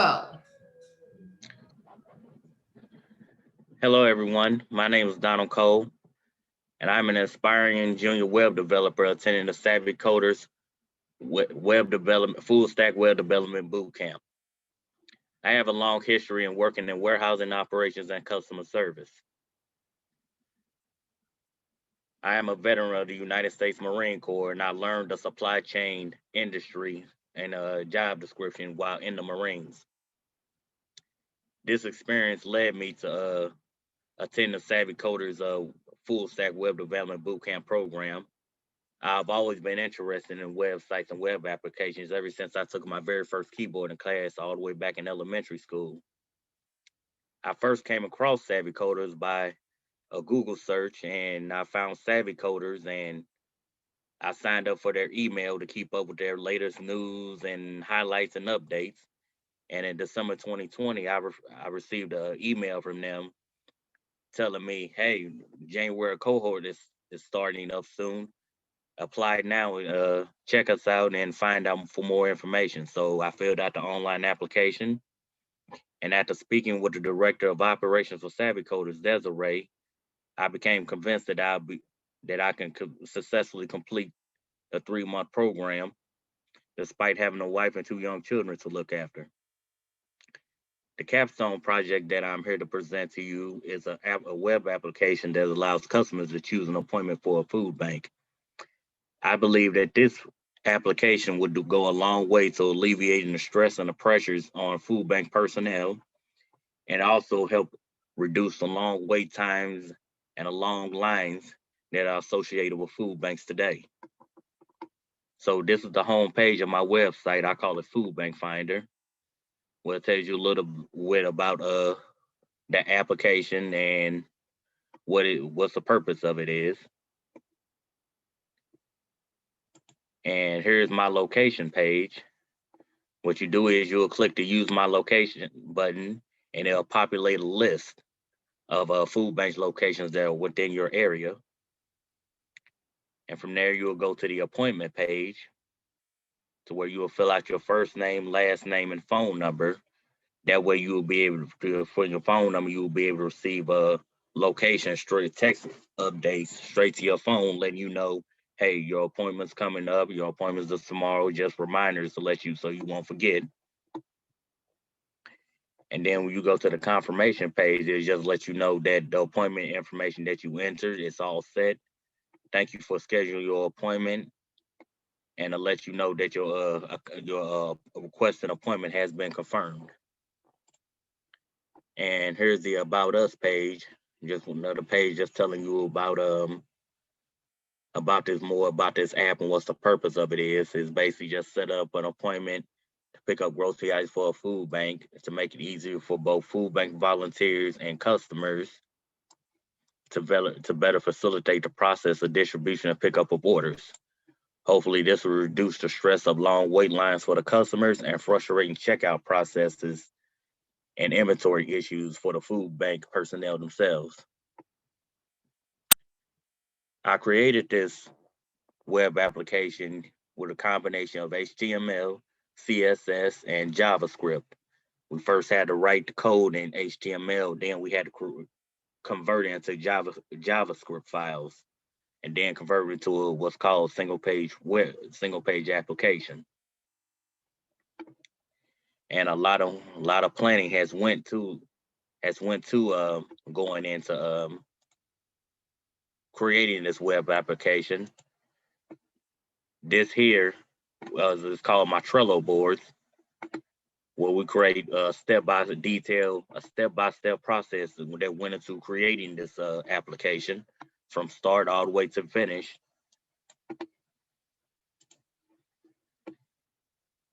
Oh, Hello, everyone. My name is Donald Cole, and I'm an aspiring junior web developer attending the Savvy Coders Web Development Full Stack Web Development Boot Camp. I have a long history in working in warehousing operations and customer service. I am a veteran of the United States Marine Corps, and I learned the supply chain industry and job description while in the Marines. This experience led me to attend the Savvy Coders Full Stack Web Development Bootcamp program. I've always been interested in websites and web applications ever since I took my very first keyboarding class all the way back in elementary school. I first came across Savvy Coders by a Google search and I found Savvy Coders and I signed up for their email to keep up with their latest news and highlights and updates. And in December 2020, I received an email from them telling me, hey, January cohort is starting up soon. Apply now, check us out and find out for more information. So I filled out the online application, and after speaking with the director of operations for Savvy Coders, Desiree, I became convinced that I can successfully complete a 3 month program, despite having a wife and two young children to look after. The capstone project that I'm here to present to you is a web application that allows customers to choose an appointment for a food bank. I believe that this application would go a long way to alleviating the stress and the pressures on food bank personnel and also help reduce the long wait times and the long lines that are associated with food banks today. So this is the home page of my website. I call it Food Bank Finder, where it tells you a little bit about the application and what's the purpose of it is. And here's my location page. What you do is you'll click the use my location button and it'll populate a list of food bank locations that are within your area. And from there, you'll go to the appointment page to where you will fill out your first name, last name, and phone number. That way, you will be able to, for your phone number, you will be able to receive a location straight text updates straight to your phone, letting you know, hey, your appointment's coming up, your appointment's is tomorrow, just reminders to let you so you won't forget. And then when you go to the confirmation page, it just let you know that the appointment information that you entered is all set. Thank you for scheduling your appointment, and to let you know that your requested appointment has been confirmed. And here's the about us page, just another page just telling you about this more about this app and what's the purpose of it is basically just set up an appointment to pick up grocery items for a food bank to make it easier for both food bank volunteers and customers to better facilitate the process of distribution and pickup of orders. Hopefully, this will reduce the stress of long wait lines for the customers and frustrating checkout processes and inventory issues for the food bank personnel themselves. I created this web application with a combination of HTML, CSS, and JavaScript. We first had to write the code in HTML, then we had to convert it into JavaScript files, and then convert it to what's called single page application. And a lot of planning has went to going into creating this web application. This here is called my Trello boards, where we create a step by step process that went into creating this application from start all the way to finish.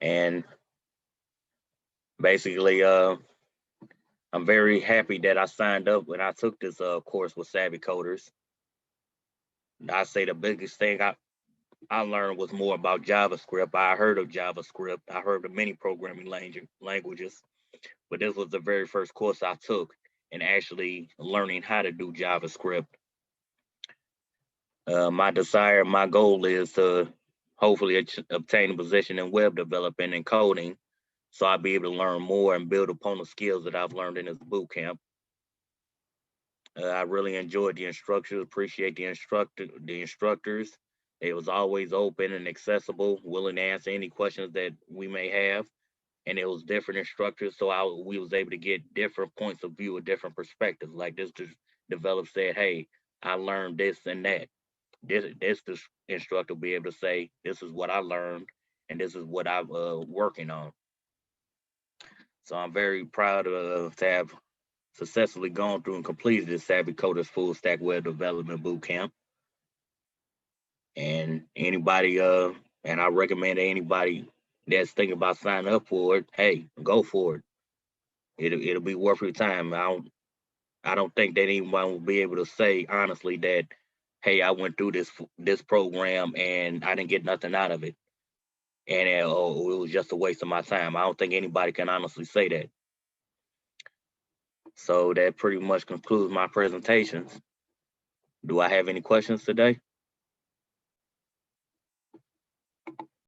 And basically, I'm very happy that I signed up when I took this course with Savvy Coders. I say the biggest thing I learned was more about JavaScript. I heard of JavaScript. I heard of many programming languages, but this was the very first course I took in actually learning how to do JavaScript. My goal is to hopefully obtain a position in web development and coding so I'll be able to learn more and build upon the skills that I've learned in this boot camp. I really enjoyed the instructors, appreciate the instructors. They was always open and accessible, willing to answer any questions that we may have. And it was different instructors, so we was able to get different points of view, a different perspectives. Like this just developed said, hey, I learned this and that. This instructor will be able to say, this is what I learned, and this is what I'm working on. So I'm very proud to have successfully gone through and completed this Savvy Coders Full Stack Web Development Bootcamp. And anybody, and I recommend anybody that's thinking about signing up for it, hey, go for it. It'll be worth your time. I don't think that anyone will be able to say honestly that, hey, I went through this program and I didn't get nothing out of it, and oh, it was just a waste of my time. I don't think anybody can honestly say that. So that pretty much concludes my presentations. Do I have any questions today?